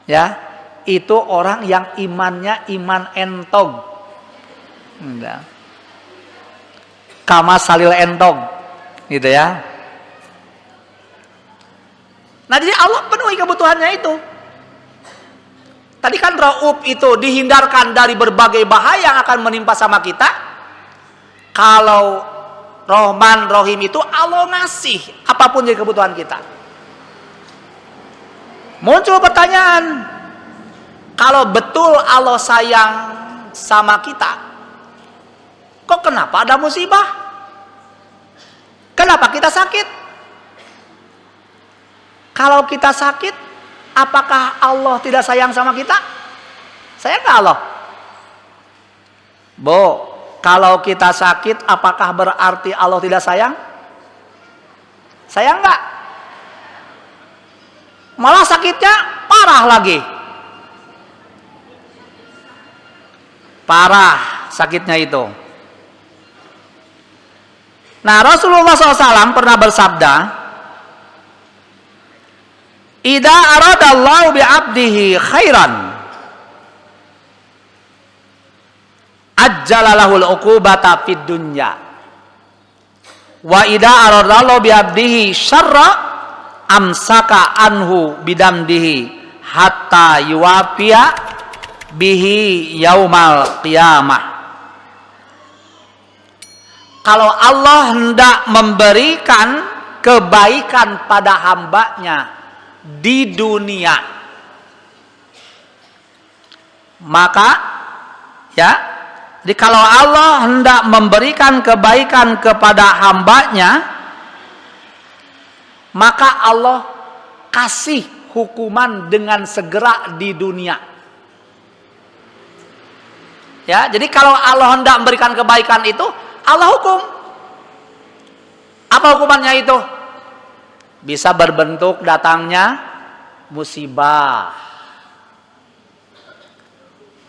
Ya. Itu orang yang imannya iman entong. Enggak. Kama salil entong. Gitu ya. Nah, jadi Allah penuhi kebutuhannya itu. Tadi kan Rauf itu dihindarkan dari berbagai bahaya yang akan menimpa sama kita. Kalau Rahman Rahim itu Allah ngasih apapun jadi kebutuhan kita. Muncul pertanyaan, kalau betul Allah sayang sama kita, kok kenapa ada musibah? Kenapa kita sakit? Kalau kita sakit, apakah Allah tidak sayang sama kita? Sayang nggak Allah? Bu, kalau kita sakit, apakah berarti Allah tidak sayang? Sayang nggak? Malah sakitnya parah lagi. Parah sakitnya itu. Nah, Rasulullah SAW pernah bersabda, idza aradallahu bi 'abdihi khairan ajjalalahul uqubata fid dunya wa idza aradallahu bi 'abdihi syarra amsaka anhu bidamdihi hatta yuwafiya bihi yaumal qiyamah. Kalau Allah hendak memberikan kebaikan pada hambanya di dunia, maka ya, jadi kalau Allah hendak memberikan kebaikan kepada hambanya, maka Allah kasih hukuman dengan segera di dunia. Ya, jadi kalau Allah hendak memberikan kebaikan itu, Allah hukum. Apa hukumannya itu? Bisa berbentuk datangnya musibah.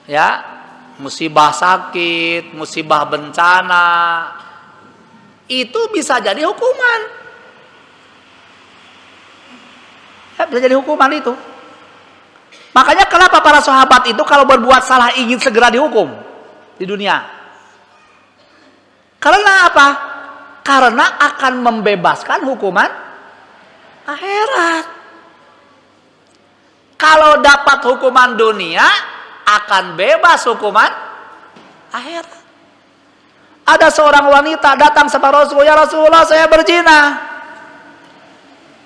Ya, musibah sakit, musibah bencana. Itu bisa jadi hukuman. Ya, bisa jadi hukuman itu. Makanya kenapa para sahabat itu kalau berbuat salah ingin segera dihukum di dunia? Karena apa? Karena akan membebaskan hukuman akhirat. Kalau dapat hukuman dunia, akan bebas hukuman akhirat. Ada seorang wanita datang sama Rasul, ya Rasulullah, saya berzina.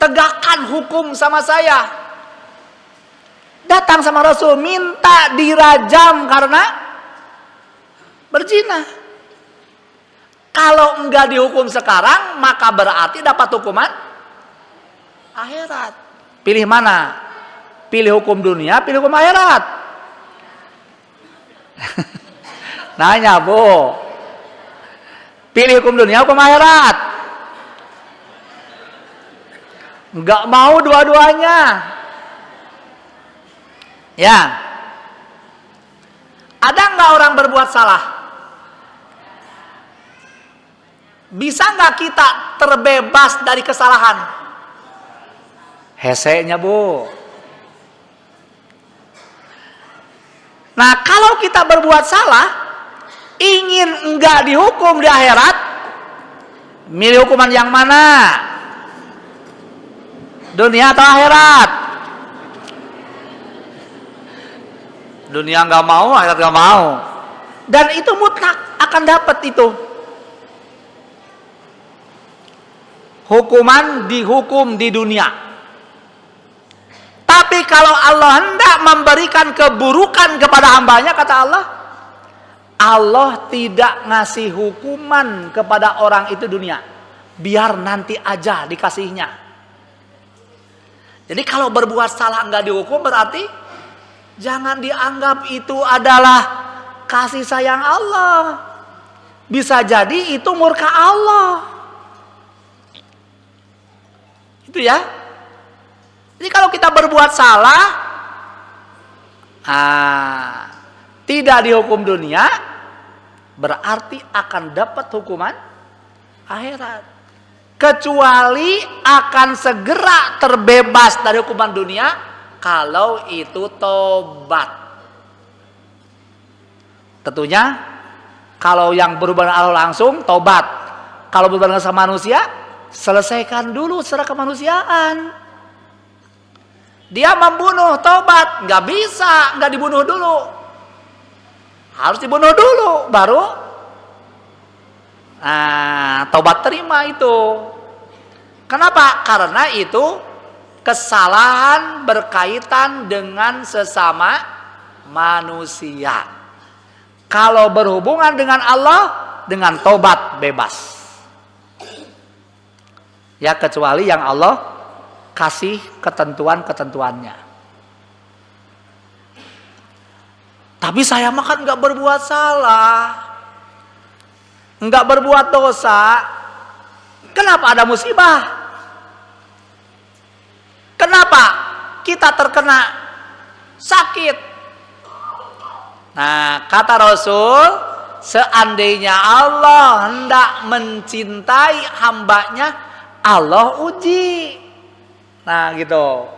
Tegakkan hukum sama saya. Datang sama Rasul, minta dirajam karena berzina. Kalau enggak dihukum sekarang, maka berarti dapat hukuman akhirat. Pilih mana? Pilih hukum dunia, pilih hukum akhirat. Nanya, Bu. Pilih hukum dunia, hukum akhirat. Enggak mau dua-duanya. Ya. Ada enggak orang berbuat salah? Bisa nggak kita terbebas dari kesalahan? Hesenya, Bu. Nah, kalau kita berbuat salah, ingin nggak dihukum di akhirat, milih hukuman yang mana? Dunia atau akhirat? Dunia nggak mau, akhirat nggak mau. Dan itu mutlak akan dapat itu. Hukuman dihukum di dunia. Tapi kalau Allah hendak memberikan keburukan kepada hambanya, kata Allah, Allah tidak ngasih hukuman kepada orang itu dunia. Biar nanti aja dikasihnya. Jadi kalau berbuat salah enggak dihukum, berarti jangan dianggap itu adalah kasih sayang Allah. Bisa jadi itu murka Allah. Itu ya. Jadi kalau kita berbuat salah, tidak dihukum dunia, berarti akan dapat hukuman akhirat. Kecuali akan segera terbebas dari hukuman dunia kalau itu tobat. Tentunya kalau yang berhubungan dengan Allah langsung tobat. Kalau berhubungan sama manusia, selesaikan dulu secara kemanusiaan. Dia membunuh, tobat, nggak bisa, nggak dibunuh dulu. Harus dibunuh dulu, baru tobat terima itu. Kenapa? Karena itu kesalahan berkaitan dengan sesama manusia. Kalau berhubungan dengan Allah, dengan tobat bebas. Ya, kecuali yang Allah kasih ketentuan-ketentuannya. Tapi saya mah kan nggak berbuat salah, nggak berbuat dosa. Kenapa ada musibah? Kenapa kita terkena sakit? Nah, kata Rasul, seandainya Allah hendak mencintai hambanya, Allah uji. Nah gitu.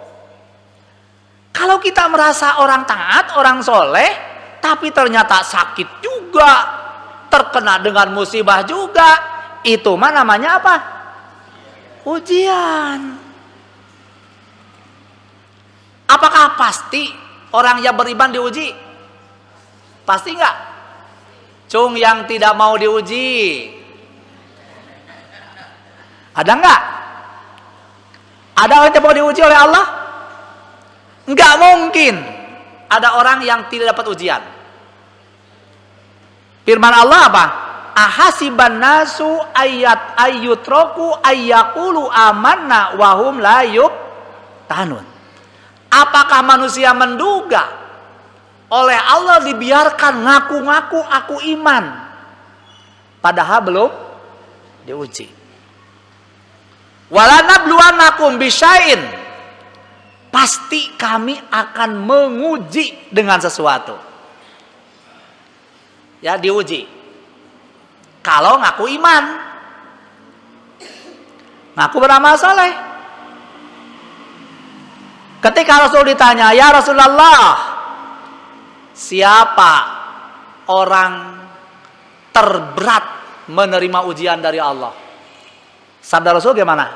Kalau kita merasa orang taat, orang soleh, tapi ternyata sakit juga, terkena dengan musibah juga, itu mah namanya apa? Ujian. Apakah pasti orang yang beriman diuji? Pasti enggak? Cung yang tidak mau diuji. Ada enggak? Ada orang yang mau diuji oleh Allah? Enggak mungkin ada orang yang tidak dapat ujian. Firman Allah apa? Ahasiban nasu ayyutroku ayyakulu amanna wahum la yuftanun. Apakah manusia menduga oleh Allah dibiarkan ngaku-ngaku aku iman, padahal belum diuji? Walanabluwannakum bisyai'in, pasti kami akan menguji dengan sesuatu. Ya, diuji. Kalau ngaku iman, ngaku beramal soleh. Ketika Rasul ditanya, ya Rasulullah, siapa orang terberat menerima ujian dari Allah? Sabda Rasul gimana?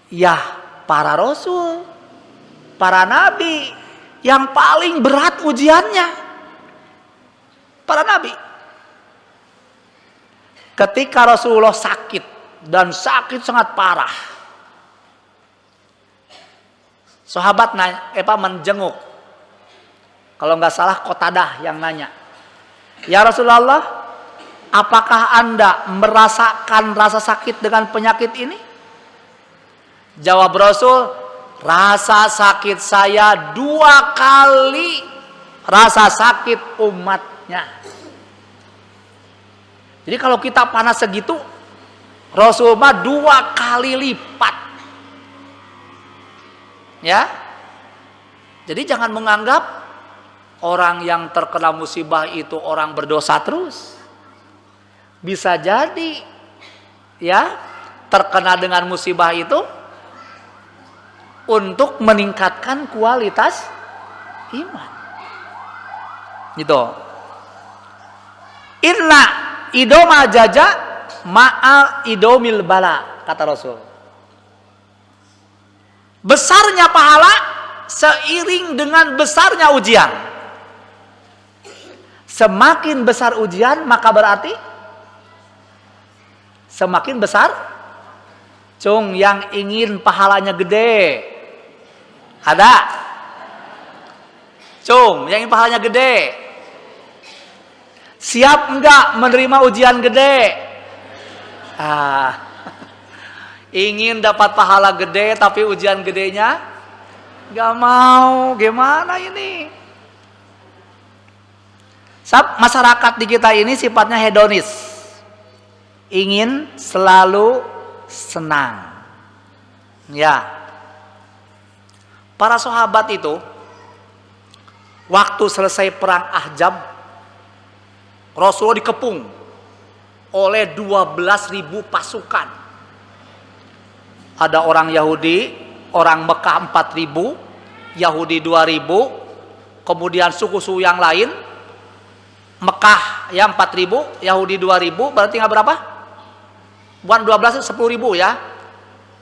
Ya, para Rasul, para Nabi, yang paling berat ujiannya, para Nabi. Ketika Rasulullah sakit, dan sakit sangat parah, sahabat menjenguk. Kalau nggak salah Qatadah yang nanya, ya Rasulullah, apakah Anda merasakan rasa sakit dengan penyakit ini? Jawab Rasul, rasa sakit saya 2 kali rasa sakit umatnya. Jadi kalau kita panas segitu, Rasul mah 2 kali lipat. Ya, jadi jangan menganggap orang yang terkena musibah itu orang berdosa terus. Bisa jadi, ya, terkena dengan musibah itu untuk meningkatkan kualitas iman. Gitu. Inna idoma jaja ma'al idomil bala, kata Rasul. Besarnya pahala seiring dengan besarnya ujian. Semakin besar ujian, maka berarti semakin besar. Cung yang ingin pahalanya gede, ada? Cung yang ingin pahalanya gede, siap enggak menerima ujian gede? Ingin dapat pahala gede tapi ujian gedenya gak mau, gimana ini? Masyarakat di kita ini sifatnya hedonis, ingin selalu senang. Ya, para sahabat itu waktu selesai perang Ahzab, Rasulullah dikepung oleh 12.000 pasukan. Ada orang Yahudi, orang Mekah 4.000, Yahudi 2.000, kemudian suku-suku yang lain, Mekah ya 4.000, Yahudi 2.000, berarti nggak berapa? Bukan 12, 10.000 ya.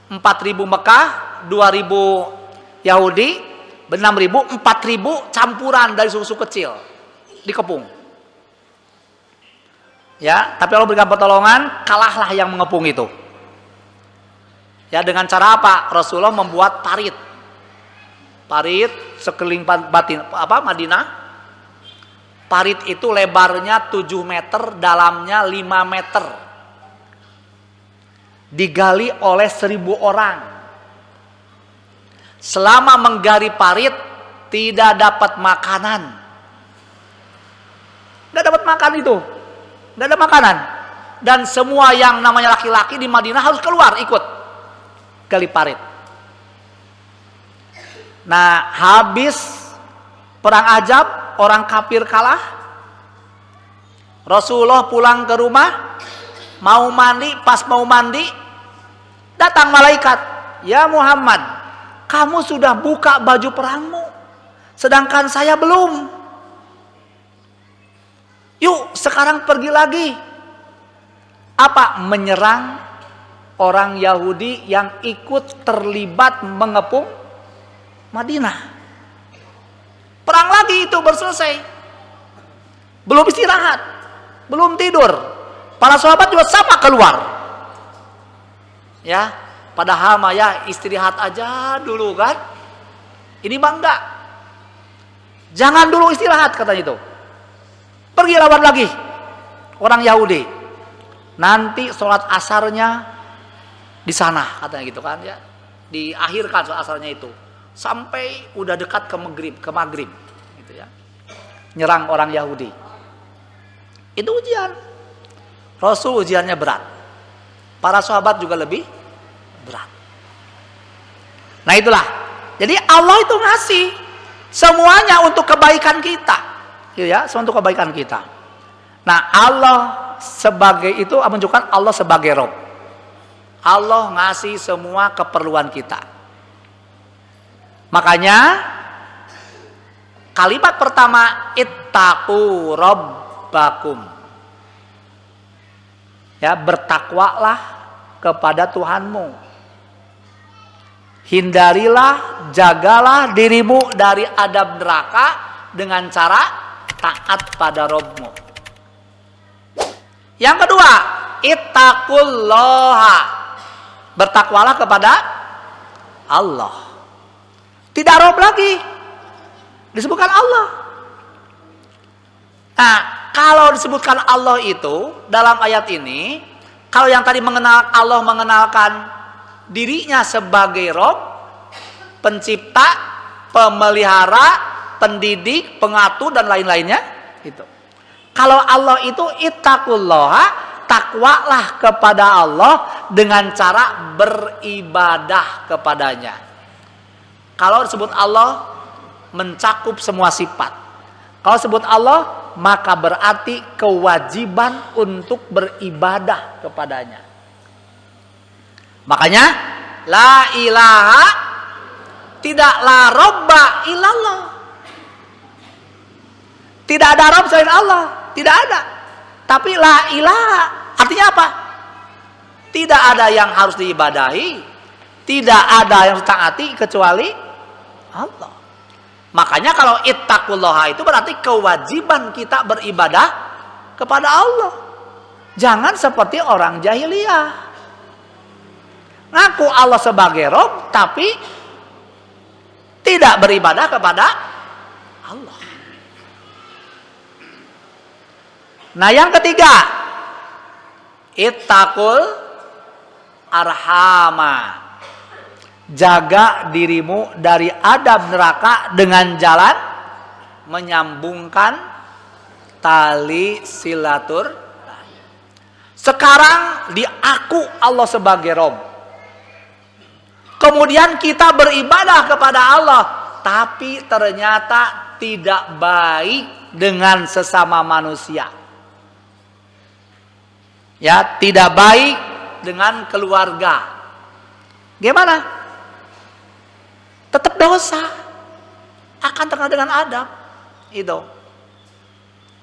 4.000 Mekah, 2.000 Yahudi, 6.000, 4.000 campuran dari suku-suku kecil dikepung. Ya, tapi Allah berikan pertolongan, kalahlah yang mengepung itu. Ya, dengan cara apa? Rasulullah membuat parit sekeliling Madinah. Parit itu lebarnya 7 meter, dalamnya 5 meter. Digali oleh 1.000 orang. Selama menggali parit, tidak dapat makanan. Nggak dapat makan itu. Nggak ada makanan. Dan semua yang namanya laki-laki di Madinah harus keluar ikut gali parit. Nah, habis perang Ahzab, orang kafir kalah. Rasulullah pulang ke rumah, mau mandi, pas mau mandi, datang malaikat. Ya Muhammad, kamu sudah buka baju perangmu, sedangkan saya belum. Yuk sekarang pergi lagi. Apa? Menyerang orang Yahudi yang ikut terlibat mengepung Madinah. Perang lagi itu berselesai. Belum istirahat, belum tidur. Para sahabat juga sama keluar. Ya, padahal mah ya istirahat aja dulu kan. Ini mah enggak. Jangan dulu istirahat katanya itu. Pergi lawan lagi orang Yahudi. Nanti sholat asarnya di sana katanya gitu kan ya. Diakhirkan sholat asarnya itu sampai udah dekat ke maghrib gitu ya. Nyerang orang Yahudi. Itu ujian. Rasul ujiannya berat. Para sahabat juga lebih berat. Nah itulah. Jadi Allah itu ngasih semuanya untuk kebaikan kita. Gitu ya, semua untuk kebaikan kita. Nah Allah sebagai itu menunjukkan Allah sebagai Rob. Allah ngasih semua keperluan kita. Makanya kalimat pertama ittaqu rabbakum. Ya, bertakwalah kepada Tuhanmu. Hindarilah, jagalah dirimu dari adab neraka dengan cara taat pada Rabbmu. Yang kedua, ittaqullaha. Bertakwalah kepada Allah. Tidak Rabb lagi. Disebutkan Allah. Nah, kalau disebutkan Allah itu dalam ayat ini, kalau yang tadi Allah mengenalkan dirinya sebagai Rabb, pencipta, pemelihara, pendidik, pengatur dan lain-lainnya itu. Kalau Allah itu ittaqullaha, takwalah kepada Allah dengan cara beribadah kepadanya. Kalau disebut Allah mencakup semua sifat. Kalau disebut Allah maka berarti kewajiban untuk beribadah kepadanya. Makanya la ilaha, tidaklah robba illallah. Tidak ada Rabb selain Allah, tidak ada. Tapi la ilaha artinya apa? Tidak ada yang harus diibadahi, tidak ada yang ditaati kecuali Allah. Makanya kalau ittaqullaha itu berarti kewajiban kita beribadah kepada Allah. Jangan seperti orang jahiliyah. Ngaku Allah sebagai Rabb tapi tidak beribadah kepada Allah. Nah yang ketiga, ittaqul arhama. Jaga dirimu dari adab neraka dengan jalan menyambungkan tali silaturahmi. Sekarang diaku Allah sebagai Rabb. Kemudian kita beribadah kepada Allah, tapi ternyata tidak baik dengan sesama manusia. Ya, tidak baik dengan keluarga. Gimana? Tetap dosa. Akan terkena dengan adab. Itu.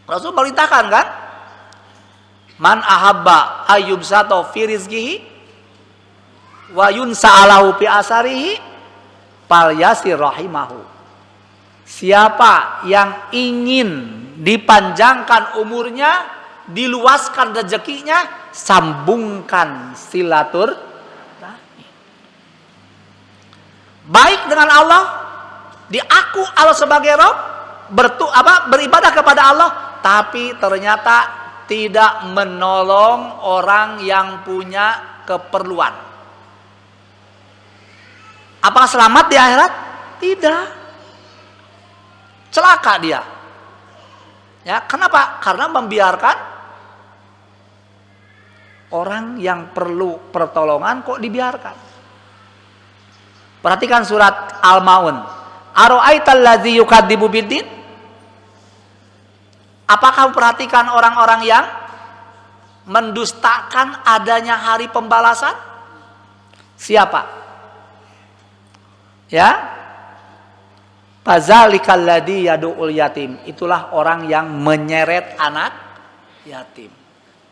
Rasul merintahkan kan? Man ahabba ayyubsato fi rizqihi wa yunsa'alahu fi asarihi falyasir rahimahu. Siapa yang ingin dipanjangkan umurnya, diluaskan rezekinya, sambungkan silaturahmi. Baik dengan Allah, diaku Allah sebagai Rabb, beribadah kepada Allah, tapi ternyata tidak menolong orang yang punya keperluan. Apakah selamat di akhirat? Tidak. Celaka dia. Ya, kenapa? Karena membiarkan orang yang perlu pertolongan kok dibiarkan. Perhatikan surat Al-Maun. Ara'aital ladzi yukadzibu biddin? Apakah perhatikan orang-orang yang mendustakan adanya hari pembalasan? Siapa? Ya. Fazalikal ladzi yad'ul yatim. Itulah orang yang menyeret anak yatim.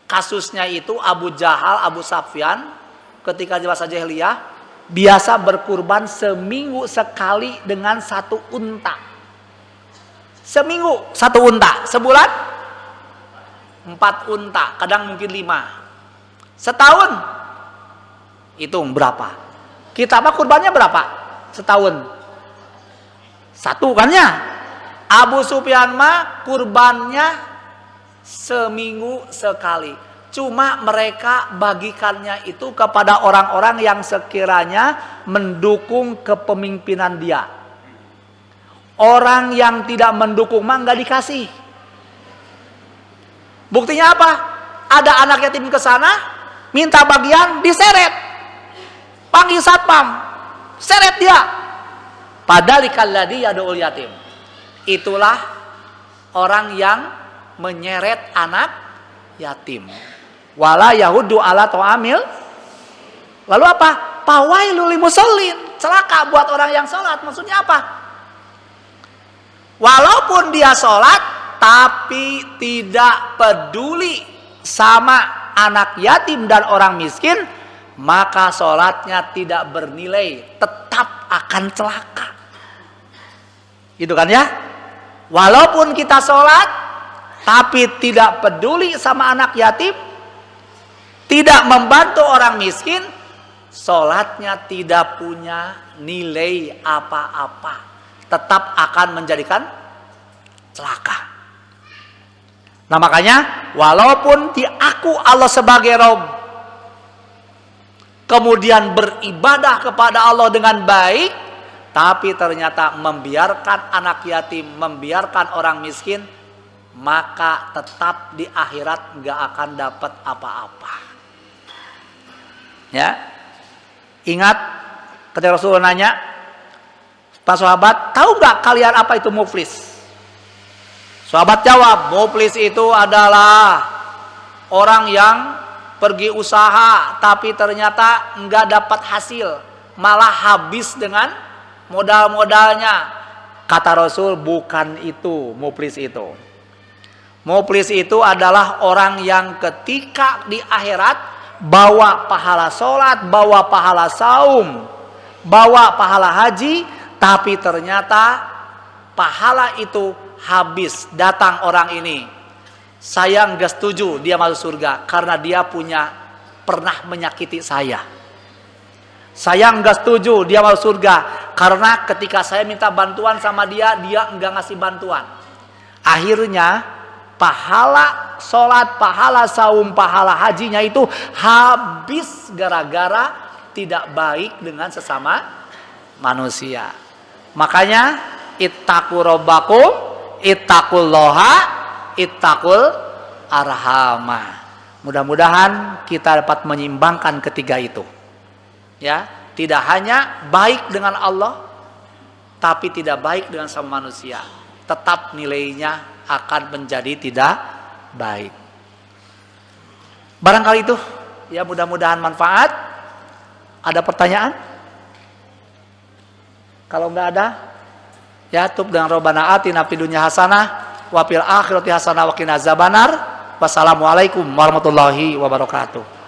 Kasusnya itu Abu Jahal, Abu Sufyan ketika di masa jahiliyah biasa berkurban seminggu sekali dengan 1 unta. Seminggu 1 unta, sebulan 4 unta, kadang mungkin 5. Setahun hitung berapa? Kita mah kurbannya berapa? Setahun. 1 kan ya? Abu Sufyan mah kurbannya seminggu sekali. Cuma mereka bagikannya itu kepada orang-orang yang sekiranya mendukung kepemimpinan dia. Orang yang tidak mendukung mah nggak dikasih. Buktinya apa? Ada anak yatim ke sana, minta bagian, diseret. Panggil satpam, seret dia. Padzalikal ladzi yad'ul yatim. Itulah orang yang menyeret anak yatim. Wala yahuddu ala ta'amil. Lalu apa? Fawailul musallin. Celaka buat orang yang sholat. Maksudnya apa? Walaupun dia sholat, tapi tidak peduli sama anak yatim dan orang miskin, maka sholatnya tidak bernilai, tetap akan celaka. Gitu kan ya? Walaupun kita sholat, tapi tidak peduli sama anak yatim, tidak membantu orang miskin, sholatnya tidak punya nilai apa-apa, tetap akan menjadikan celaka. Nah makanya, walaupun diaku Allah sebagai Rabb, kemudian beribadah kepada Allah dengan baik, tapi ternyata membiarkan anak yatim, membiarkan orang miskin, maka tetap di akhirat nggak akan dapat apa-apa. Ya, ingat ketika Rasulullah nanya, Pak sahabat, tahu nggak kalian apa itu muflis? Sahabat jawab, muflis itu adalah orang yang pergi usaha, tapi ternyata nggak dapat hasil, malah habis dengan modal-modalnya. Kata Rasul, bukan itu muflis itu. Muflis itu adalah orang yang ketika di akhirat bawa pahala sholat, bawa pahala saum, bawa pahala haji, tapi ternyata pahala itu habis. Datang orang ini, saya nggak setuju dia masuk surga karena dia pernah menyakiti saya. Saya nggak setuju dia masuk surga karena ketika saya minta bantuan sama dia nggak ngasih bantuan. Akhirnya pahala sholat, pahala saum, pahala hajinya itu habis gara-gara tidak baik dengan sesama manusia. Makanya ittaqu rabbakum, ittaqullaha, ittaqul arhama. Mudah-mudahan kita dapat menyimbangkan ketiga itu. Ya, tidak hanya baik dengan Allah, tapi tidak baik dengan sama manusia. Tetap nilainya akan menjadi tidak baik. Barangkali itu, ya mudah-mudahan manfaat. Ada pertanyaan? Kalau nggak ada, ya tub dengan Rabbana atina fid dunya hasanah wa fil akhirati hasanah wa qina azabannar. Wassalamualaikum warahmatullahi wabarakatuh.